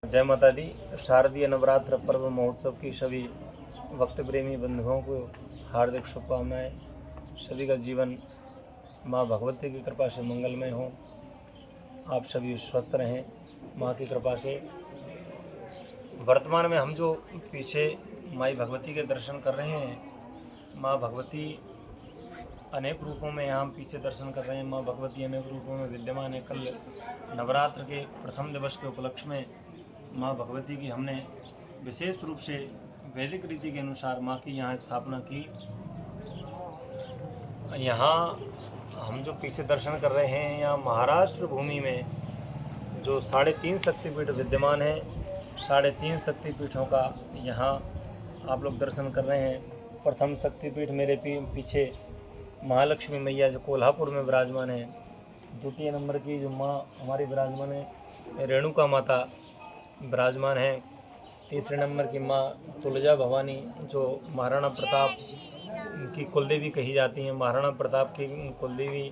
जय माता दी। शारदीय नवरात्र पर्व महोत्सव की सभी भक्त प्रेमी बंधुओं को हार्दिक शुभकामनाएं। सभी का जीवन माँ भगवती की कृपा से मंगलमय हो। आप सभी स्वस्थ रहें माँ की कृपा से। वर्तमान में हम जो पीछे माई भगवती के दर्शन कर रहे हैं, माँ भगवती अनेक रूपों में यहाँ पीछे दर्शन कर रहे हैं। माँ भगवती अनेक रूपों में विद्यमान है। कल नवरात्र के प्रथम दिवस के उपलक्ष्य में माँ भगवती की हमने विशेष रूप से वैदिक रीति के अनुसार माँ की यहाँ स्थापना की। यहाँ हम जो पीछे दर्शन कर रहे हैं, यहाँ महाराष्ट्र भूमि में जो 3.5 शक्तिपीठ विद्यमान है, 3.5 शक्तिपीठों का यहाँ आप लोग दर्शन कर रहे हैं। प्रथम शक्तिपीठ मेरे पीछे महालक्ष्मी मैया जो कोल्हापुर में विराजमान है। द्वितीय नंबर की जो माँ हमारी विराजमान है, रेणुका माता विराजमान है। तीसरे नंबर की माँ तुलजा भवानी जो महाराणा प्रताप की कुलदेवी कही जाती हैं। महाराणा प्रताप की कुलदेवी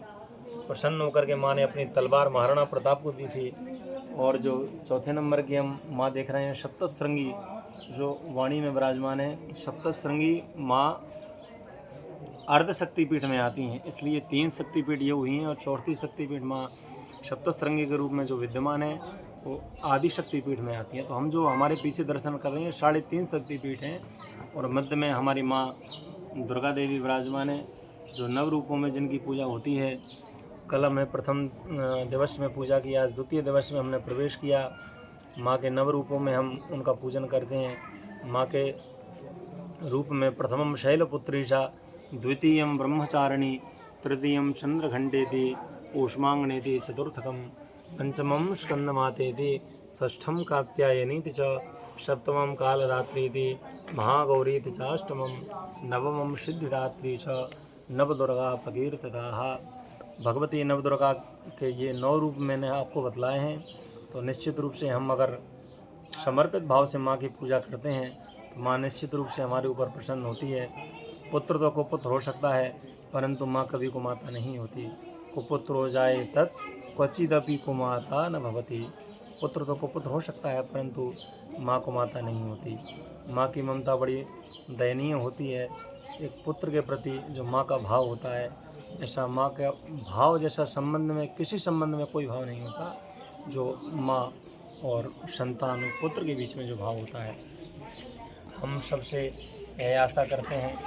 प्रसन्न होकर के माँ ने अपनी तलवार महाराणा प्रताप को दी थी। और जो चौथे नंबर की हम माँ देख रहे हैं, सप्तश्रृंगी जो वाणी में विराजमान है। सप्तश्रृंगी माँ अर्ध शक्तिपीठ में आती हैं, इसलिए 3 शक्तिपीठ ये हुई हैं। और चौथी शक्तिपीठ माँ सप्तश्रृंगी के रूप में जो विद्यमान है वो आदि शक्तिपीठ में आती है। तो हम जो हमारे पीछे दर्शन कर रहे हैं 3.5 शक्तिपीठ हैं। और मध्य में हमारी माँ दुर्गा देवी विराजमान है जो नव रूपों में जिनकी पूजा होती है। कल हमें प्रथम दिवस में पूजा किया, आज द्वितीय दिवस में हमने प्रवेश किया। माँ के नव रूपों में हम उनका पूजन करते हैं। माँ के रूप में प्रथमम शैलपुत्री सा, द्वितीयं ब्रह्मचारिणी, तृतीयं चंद्रघंटेति, ऊष्मांगनेति, चतुर्थकं पंचमं स्कंदमातेति, षष्ठं कात्यायनीति च, सप्तमं कालरात्रीति, महागौरीति च, अष्टमं नवमं सिद्धिदात्री च, नवदुर्गा प्रकीर्तिताः। भगवती नवदुर्गा के ये 9 रूप मैंने आपको बतलाए हैं। तो निश्चित रूप से हम अगर समर्पित भाव से माँ की पूजा करते हैं तो माँ निश्चित रूप से हमारे ऊपर प्रसन्न होती है। पुत्र तो कुपुत्र हो सकता है, परंतु माँ कभी कुमाता नहीं होती। कुपुत्र हो जाए तत् क्वचिदपि कुमाता न भवति। पुत्र तो कुपुत्र हो सकता है, परंतु माँ कुमाता नहीं होती। माँ की ममता बड़ी दयनीय होती है। एक पुत्र के प्रति जो माँ का भाव होता है, ऐसा माँ का भाव जैसा संबंध में किसी संबंध में कोई भाव नहीं होता जो माँ और संतान पुत्र के बीच में जो भाव होता है। हम सबसे यह आशा करते हैं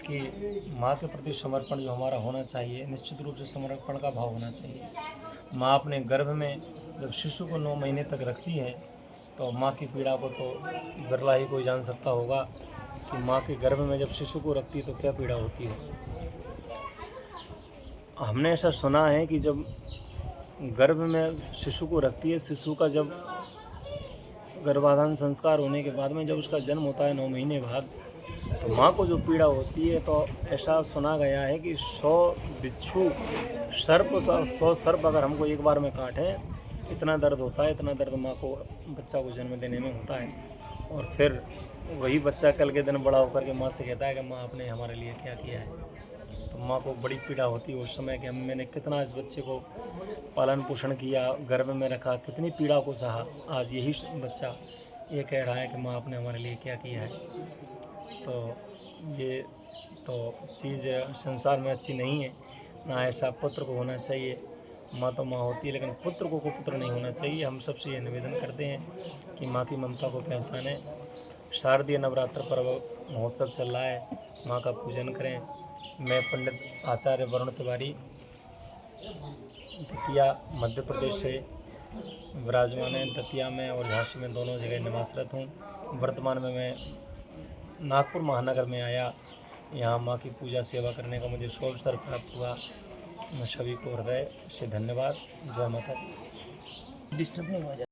कि माँ के प्रति समर्पण जो हमारा होना चाहिए, निश्चित रूप से समर्पण का भाव होना चाहिए। माँ अपने गर्भ में जब शिशु को 9 महीने तक रखती है तो माँ की पीड़ा को तो बिरला ही कोई जान सकता होगा कि माँ के गर्भ में जब शिशु को रखती है तो क्या पीड़ा होती है। हमने ऐसा सुना है कि जब गर्भ में शिशु को रखती है, शिशु का जब गर्भाधान संस्कार होने के बाद में जब उसका जन्म होता है 9 महीने बाद, तो माँ को जो पीड़ा होती है, तो ऐसा सुना गया है कि 100 बिच्छू सर्प 100 सर्प अगर हमको एक बार में काटें, इतना दर्द होता है। इतना दर्द माँ को बच्चा को जन्म देने में होता है। और फिर वही बच्चा कल के दिन बड़ा होकर के माँ से कहता है कि माँ आपने हमारे लिए क्या किया है। तो माँ को बड़ी पीड़ा होती है उस समय कि मैंने कितना इस बच्चे को पालन पोषण किया, गर्भ में रखा, कितनी पीड़ा को सहा। आज यही बच्चा ये कह रहा है कि माँ आपने हमारे लिए क्या किया है। तो ये तो चीज़ संसार में अच्छी नहीं है ना। ऐसा पुत्र को होना चाहिए। माँ तो माँ होती है, लेकिन पुत्र को पुत्र नहीं होना चाहिए। हम सबसे ये निवेदन करते हैं कि माँ की ममता को पहचानें। शारदीय नवरात्र पर्व महोत्सव चल रहा है, माँ का पूजन करें। मैं पंडित आचार्य वरुण तिवारी दतिया मध्य प्रदेश से विराजमान है। दतिया में और झांसी में दोनों जगह निवासरत हूँ। वर्तमान में मैं नागपुर महानगर में आया, यहाँ माँ की पूजा सेवा करने का मुझे अवसर प्राप्त हुआ। मैं सभी को हृदय से धन्यवाद। जय माता दी। डिस्टर्ब नहीं हो जाए।